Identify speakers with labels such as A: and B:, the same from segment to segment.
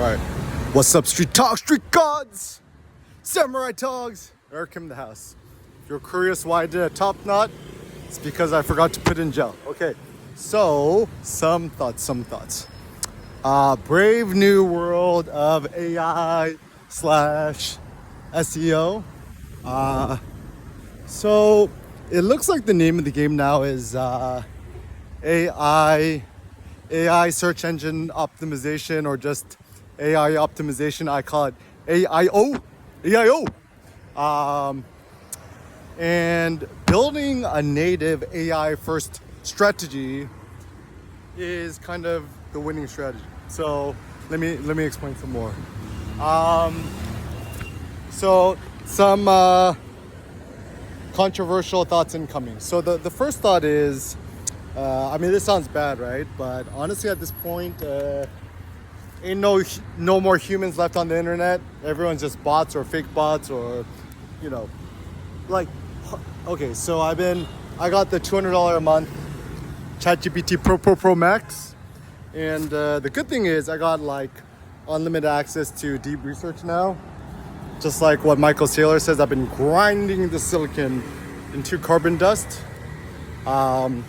A: Alright. What's up, Street Talk, Street Gods? Samurai Dogs! Eric in the house. If you're curious why I did a top knot, it's because I forgot to put in gel. Okay, so some thoughts. Brave new world of AI slash SEO. So it looks like the name of the game now is AI search engine optimization, or just AI optimization. I call it AIO. And building a native AI first strategy is kind of the winning strategy. So let me explain some more. So some controversial thoughts incoming. So the first thought is, I mean, this sounds bad, right? But honestly, at this point, ain't no more humans left on the internet. Everyone's just bots or fake bots, or like, okay. So I got the $200 a month ChatGPT Pro Max, and the good thing is I got like unlimited access to deep research now. Just like what Michael Saylor says, I've been grinding the silicon into carbon dust.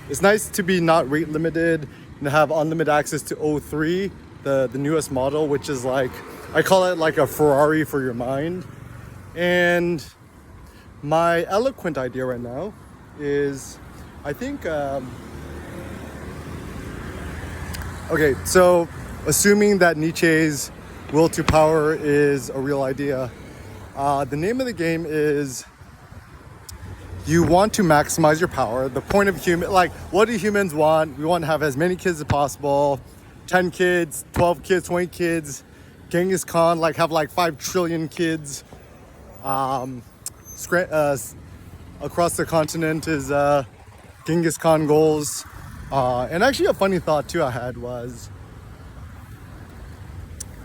A: It's nice to be not rate limited and have unlimited access to O3, the newest model, which is like, I call it like a Ferrari for your mind. And my eloquent idea right now is, I think, okay, so assuming that Nietzsche's will to power is a real idea, the name of the game is, you want to maximize your power. The point of what do humans want? We want to have as many kids as possible, 10 kids, 12 kids, 20 kids. Genghis Khan, have 5 trillion kids. Across the continent is Genghis Khan goals. And actually a funny thought too I had was,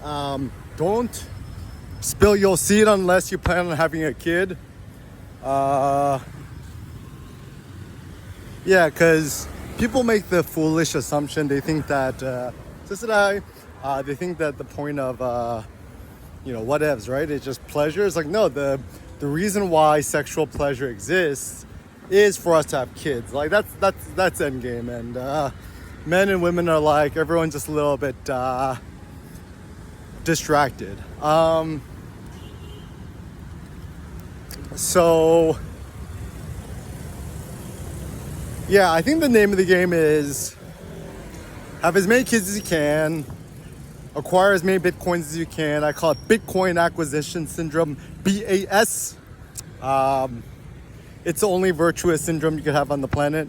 A: don't spill your seed unless you plan on having a kid. Yeah, because people make the foolish assumption. They think that, they think that the point of, whatevs, right? It's just pleasure. It's like, no, the reason why sexual pleasure exists is for us to have kids. Like, that's end game. And men and women are like, everyone's just a little bit distracted. So yeah, I think the name of the game is have as many kids as you can, acquire as many Bitcoins as you can. I call it Bitcoin acquisition syndrome, BAS. It's the only virtuous syndrome you could have on the planet.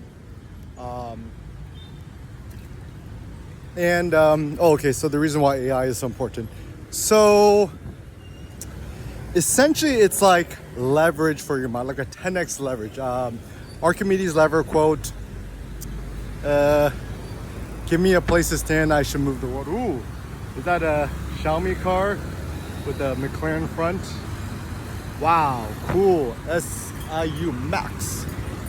A: Okay, so the reason why AI is so important. So essentially it's like leverage for your mind, like a 10x leverage. Archimedes lever quote, give me a place to stand, I should move the world. Ooh, is that a Xiaomi car with a McLaren front? Wow, cool. SIU Max.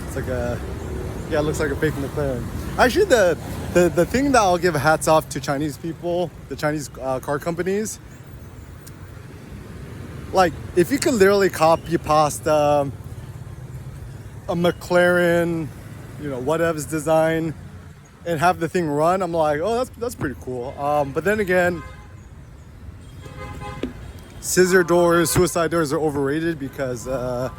A: It's like it looks like a fake McLaren. Actually, the thing that I'll give hats off to Chinese people, the Chinese car companies, like if you could literally copy pasta a McLaren, whatever's design, and have the thing run, I'm like, oh, that's pretty cool. But then again, scissor doors, suicide doors are overrated because the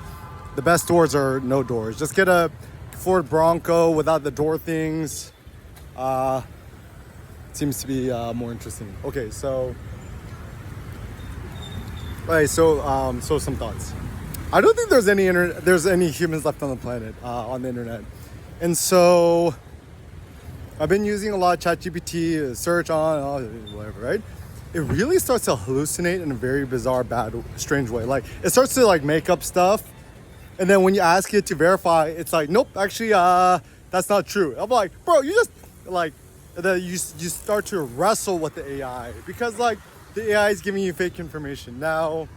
A: best doors are no doors. Just get a Ford Bronco without the door things. Seems to be more interesting. Okay, so some thoughts. I don't think there's any humans left on the planet, on the internet. And so I've been using a lot of ChatGPT, search on, whatever, right? It really starts to hallucinate in a very bizarre, bad, strange way. Like, it starts to make up stuff. And then when you ask it to verify, it's like, nope, actually, that's not true. I'm like, bro, you just, you start to wrestle with the AI because, the AI is giving you fake information. Now,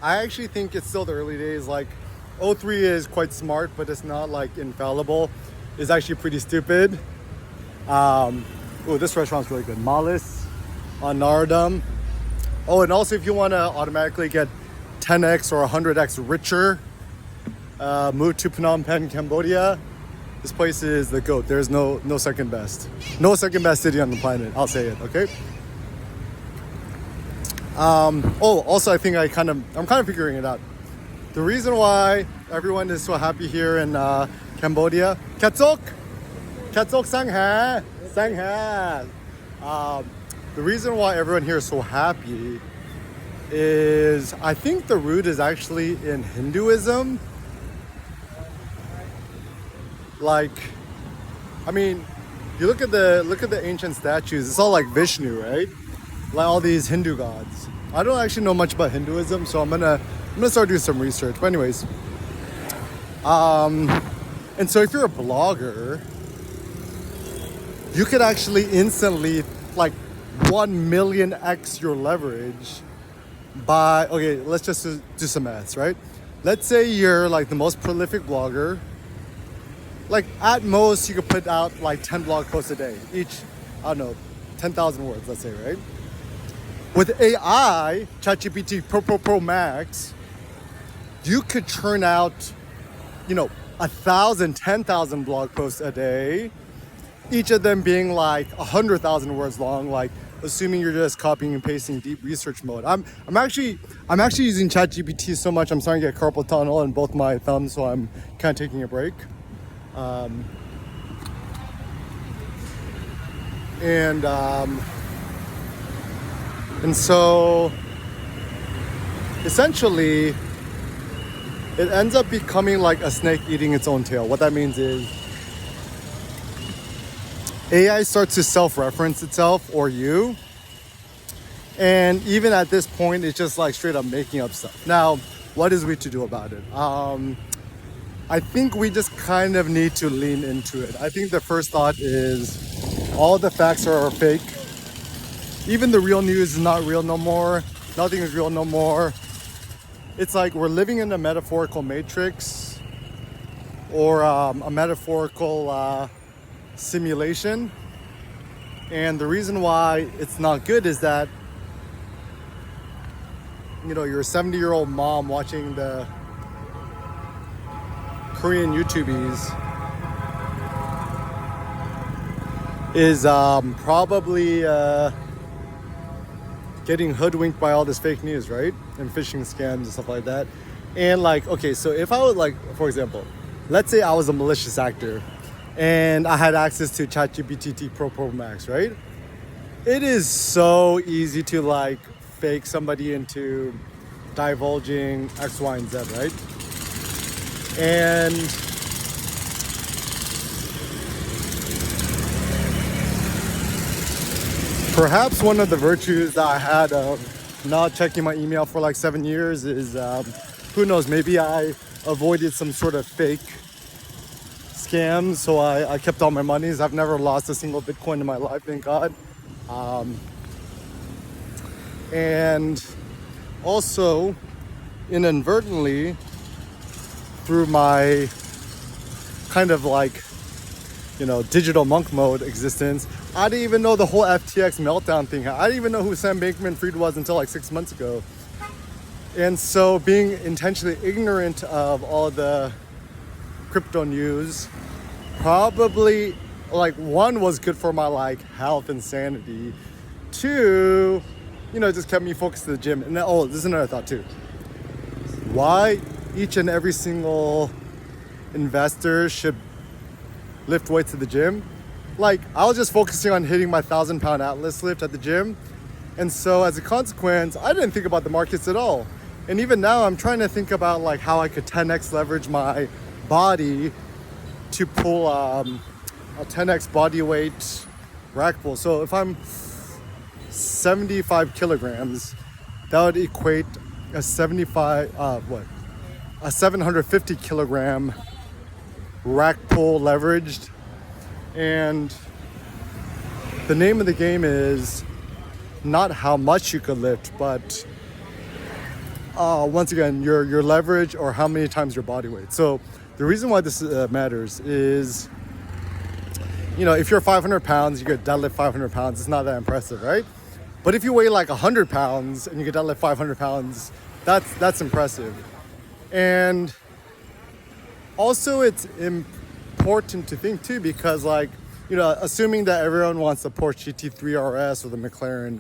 A: I actually think it's still the early days. O3 is quite smart, but it's not infallible. It's actually pretty stupid. Oh, this restaurant's really good. Malis. on Naradum. Oh, and also if you want to automatically get 10x or 100x richer, move to Phnom Penh, Cambodia. This place is the GOAT. There's no second best. No second best city on the planet. I'll say it, okay? Also I think I'm kind of figuring it out. The reason why everyone is so happy here in Cambodia, Katsok Sangha. The reason why everyone here is so happy is I think the root is actually in Hinduism. Like, I mean, you look at the ancient statues. It's all like Vishnu, right? Like all these Hindu gods. I don't actually know much about Hinduism, so I'm gonna start doing some research. But anyways, and so if you're a blogger, you could actually instantly like 1,000,000x your leverage by, okay, let's just do some maths, right? Let's say you're like the most prolific blogger. Like at most you could put out like 10 blog posts a day, each, I don't know, 10,000 words, let's say, right? With AI, ChatGPT Pro Max, you could churn out, 1,000, 10,000 blog posts a day, each of them being like 100,000 words long, like assuming you're just copying and pasting deep research mode. I'm actually using ChatGPT so much I'm starting to get carpal tunnel in both my thumbs, so I'm kind of taking a break. And so essentially it ends up becoming like a snake eating its own tail. What that means is AI starts to self-reference itself or you, and even at this point it's just like straight up making up stuff. Now, what is we to do about it? I think we just kind of need to lean into it. I think the first thought is all the facts are fake. Even the real news is not real no more. Nothing is real no more. It's like we're living in a metaphorical matrix or a metaphorical simulation. And the reason why it's not good is that, you're a 70-year-old mom watching the Korean YouTubies is probably getting hoodwinked by all this fake news, right? And phishing scams and stuff like that. And like, okay, so if I was like, for example, let's say I was a malicious actor and I had access to ChatGPT Pro Max, right? It is so easy to like fake somebody into divulging X, Y, and Z, right? And perhaps one of the virtues that I had of not checking my email for like 7 years is, who knows, maybe I avoided some sort of fake scams, so I kept all my monies. I've never lost a single Bitcoin in my life, thank God. And also, inadvertently, through my kind of like, digital monk mode existence, I didn't even know the whole FTX meltdown thing. I didn't even know who Sam Bankman-Fried was until like 6 months ago. And so being intentionally ignorant of all the crypto news probably, like, one, was good for my like health and sanity. Two, just kept me focused to the gym. And this is another thought too. Why each and every single investor should lift weights at the gym? Like, I was just focusing on hitting my 1,000-pound Atlas lift at the gym. And so as a consequence, I didn't think about the markets at all. And even now I'm trying to think about like how I could 10x leverage my body to pull a 10x body weight rack pull. So if I'm 75 kilograms, that would equate a 750 kilogram rack pull leveraged. And the name of the game is not how much you could lift, but once again, your leverage or how many times your body weight. So the reason why this matters is, if you're 500 pounds, you could deadlift 500 pounds. It's not that impressive, right? But if you weigh like 100 pounds and you can deadlift 500 pounds, that's impressive. And also it's important to think too, because like, you know, assuming that everyone wants the Porsche GT3 RS or the McLaren,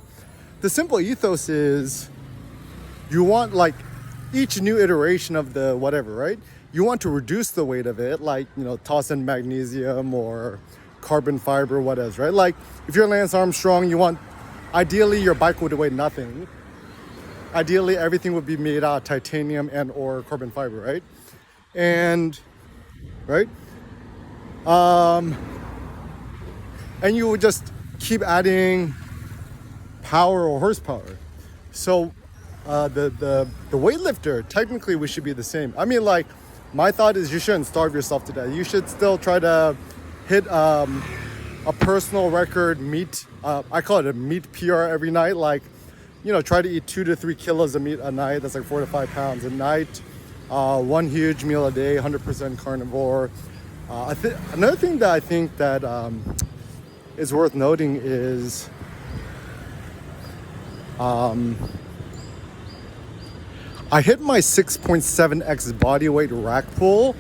A: the simple ethos is you want like each new iteration of the whatever, right? You want to reduce the weight of it, like, you know, toss in magnesium or carbon fiber, what else, right? Like if you're Lance Armstrong, you want, ideally your bike would weigh nothing. Ideally everything would be made out of titanium and or carbon fiber, right? And, right? And you would just keep adding power or horsepower. So the weightlifter, technically we should be the same. I mean, like, my thought is you shouldn't starve yourself to death. You should still try to hit a personal record meat. I call it a meat PR every night. Like, you know, try to eat 2 to 3 kilos of meat a night. That's like 4 to 5 pounds a night. One huge meal a day, 100% carnivore. Another thing that I think that is worth noting is I hit my 6.7x body weight rack pull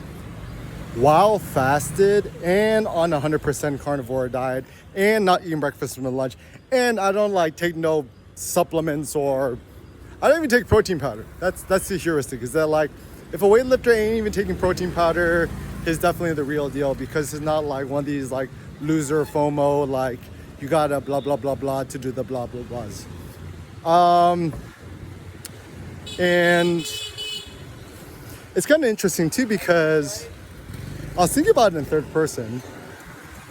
A: while fasted and on a 100% carnivore diet and not eating breakfast and lunch. And I don't like take no supplements, or I don't even take protein powder. That's the heuristic, is that like if a weightlifter ain't even taking protein powder, he's definitely the real deal, because it's not like one of these like loser FOMO, like you gotta blah blah blah blah to do the blah blah blahs. And it's kind of interesting too, because I was thinking about it in third person.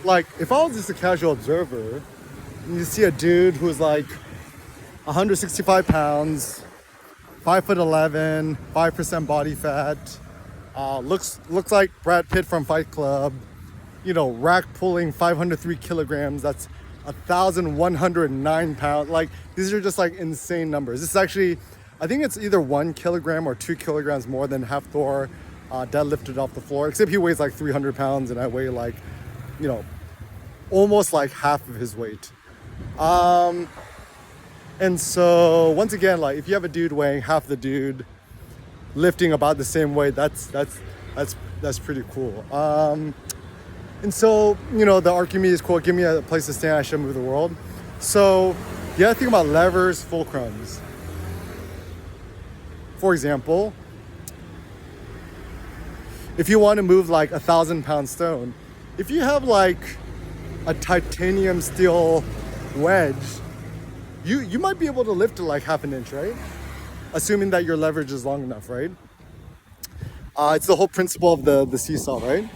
A: Like if I was just a casual observer and you see a dude who's like 165 pounds, 5'11", 5% body fat, looks like Brad Pitt from Fight Club, you know, rack pulling 503 kilograms, that's 1,109 pounds. Like, these are just like insane numbers. This is actually, I think it's either 1 kilogram or 2 kilograms more than Hafthor deadlifted off the floor, except he weighs like 300 pounds and I weigh like, you know, almost like half of his weight. And so once again, like if you have a dude weighing half the dude, lifting about the same weight, that's pretty cool. And so, you know, the Archimedes quote, give me a place to stand, I shall move the world. So you gotta think about levers, fulcrums. For example, if you want to move like 1,000-pound stone, if you have like a titanium steel wedge, you might be able to lift it like half an inch, right? Assuming that your leverage is long enough, right? It's the whole principle of the seesaw, right?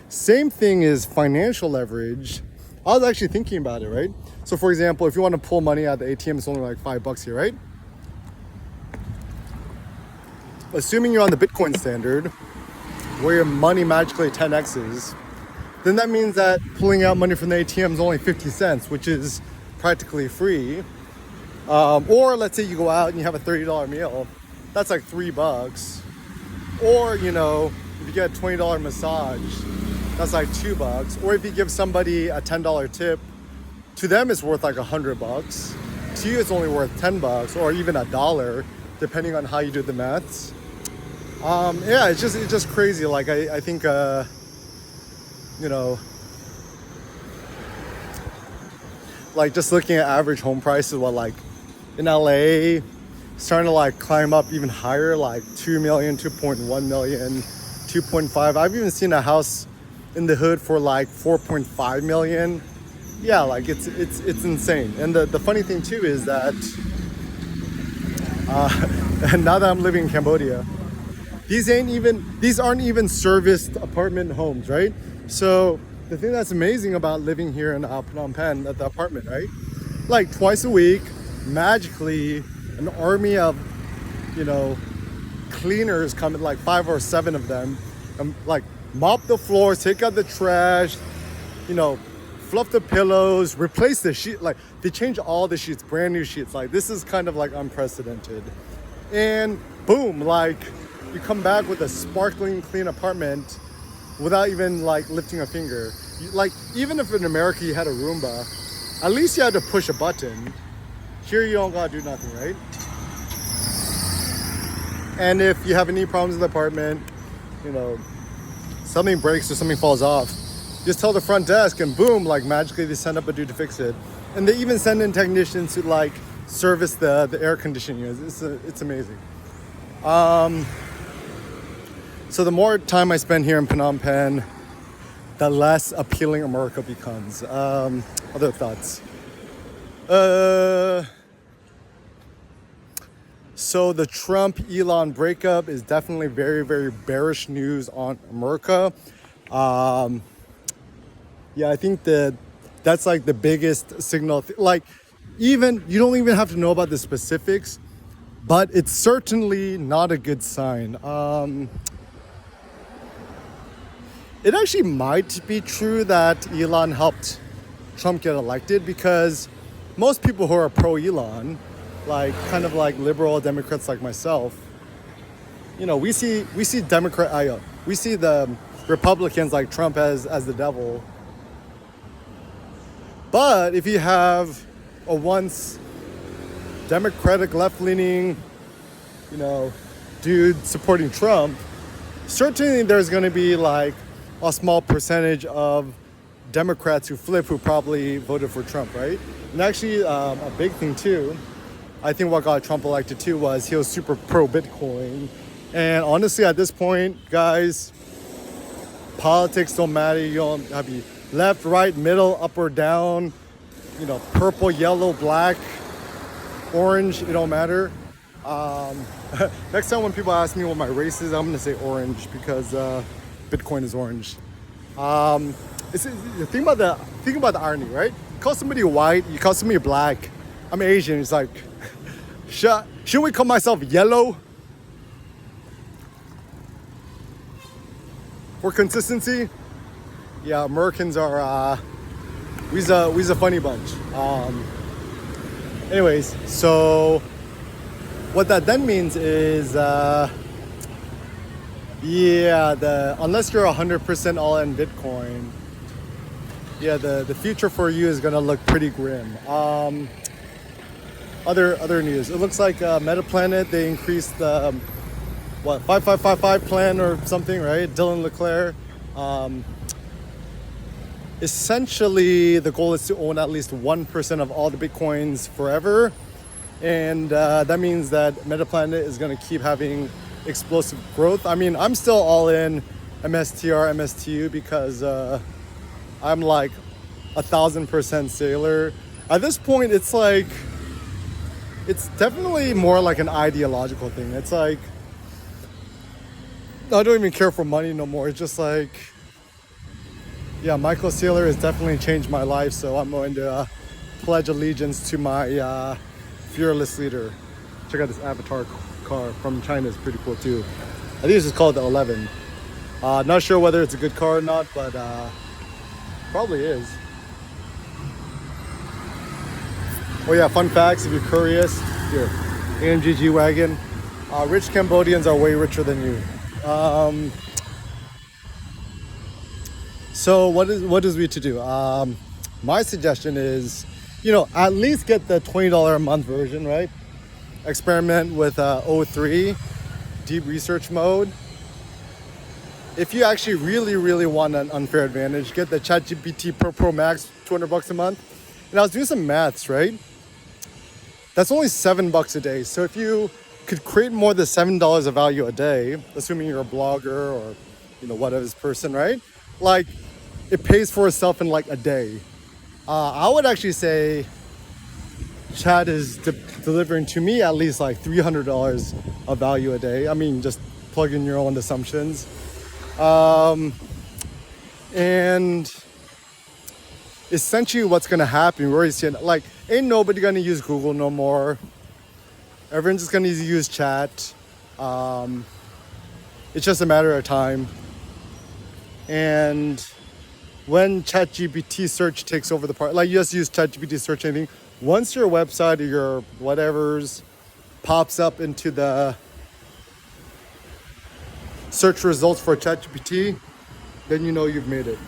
A: Same thing is financial leverage. I was actually thinking about it, right? So for example, if you want to pull money out of the ATM, it's only like $5 here, right? Assuming you're on the Bitcoin standard, where your money magically 10x's, then that means that pulling out money from the ATM is only 50 cents, which is practically free. Or let's say you go out and you have a $30 meal, that's like $3. Or, you know, if you get a $20 massage, that's like $2. Or if you give somebody a $10 tip, to them it's worth like $100. To you it's only worth $10 or even $1, depending on how you do the maths. Yeah, it's just crazy. Like I think you know, like just looking at average home prices, what like in LA, starting to like climb up even higher, like 2 million, 2.1 million, 2.5. I've even seen a house in the hood for like 4.5 million. Yeah, like it's insane. And the funny thing too is that and now that I'm living in Cambodia, these aren't even serviced apartment homes, right? So the thing that's amazing about living here in Phnom Penh at the apartment, right? Like twice a week, magically, an army of, you know, cleaners come in, like 5 or 7 of them, and like mop the floors, take out the trash, you know, fluff the pillows, replace the sheet. Like they change all the sheets, brand new sheets. Like this is kind of like unprecedented. And boom, like you come back with a sparkling clean apartment without even like lifting a finger. Like even if in America you had a Roomba, At least you had to push a button. Here you don't gotta do nothing, right? And if you have any problems in the apartment, you know, something breaks or something falls off, just tell the front desk and boom, like magically they send up a dude to fix it. And they even send in technicians to like service the air conditioning units. It's amazing. So the more time I spend here in Phnom Penh, the less appealing America becomes. Other thoughts? So the Trump-Elon breakup is definitely very, very bearish news on America. Yeah, I think that's like the biggest signal. Like, even you don't even have to know about the specifics, but it's certainly not a good sign. It actually might be true that Elon helped Trump get elected, because most people who are pro-Elon, like kind of like liberal Democrats like myself, you know, we see the Republicans like Trump as the devil. But if you have a once Democratic left-leaning, you know, dude supporting Trump, certainly there's going to be like a small percentage of Democrats who flip who probably voted for Trump, right? And actually, a big thing too, I think what got Trump elected too was he was super pro-Bitcoin. And honestly, at this point, guys, politics don't matter. You don't have to be left, right, middle, up or down, you know, purple, yellow, black, orange, it don't matter. Next time when people ask me what my race is, I'm gonna say orange, because Bitcoin is orange. Think about the irony, right? You call somebody white, you call somebody black. I'm Asian. It's like, should we call myself yellow? For consistency? Yeah, Americans are we's a funny bunch. Anyways, so what that then means is unless you're 100% all in Bitcoin, the future for you is gonna look pretty grim. Other news. It looks like Metaplanet, they increased the 5555 plan or something, right? Dylan Leclerc. Essentially, the goal is to own at least 1% of all the Bitcoins forever. And that means that Metaplanet is going to keep having explosive growth. I mean, I'm still all in MSTR, MSTU, because I'm like 1,000% sailor. At this point, it's like, it's definitely more like an ideological thing. It's like, I don't even care for money no more. It's just like, yeah, Michael Saylor has definitely changed my life, so I'm going to pledge allegiance to my fearless leader. Check out this Avatar car from China. It's pretty cool too. I think it's just called the 11. Not sure whether it's a good car or not, but probably is. Oh yeah, fun facts if you're curious. Here, AMG G-Wagon. Rich Cambodians are way richer than you. So what is we to do? My suggestion is, you know, at least get the $20 a month version, right? Experiment with O3 deep research mode. If you actually really want an unfair advantage, get the ChatGPT Pro Max, $200 a month. And I was doing some maths, right? That's only $7 a day. So if you could create more than $7 of value a day, assuming you're a blogger or, you know, whatever this person, right? Like, it pays for itself in like a day. I would actually say Chat is delivering to me at least like $300 of value a day. I mean, just plug in your own assumptions. And essentially what's gonna happen, we're already seeing, like, ain't nobody gonna use Google no more. Everyone's just gonna use Chat. It's just a matter of time. And when ChatGPT search takes over the part, like, you just use ChatGPT search anything. Once your website or your whatever's pops up into the search results for ChatGPT, then you know you've made it.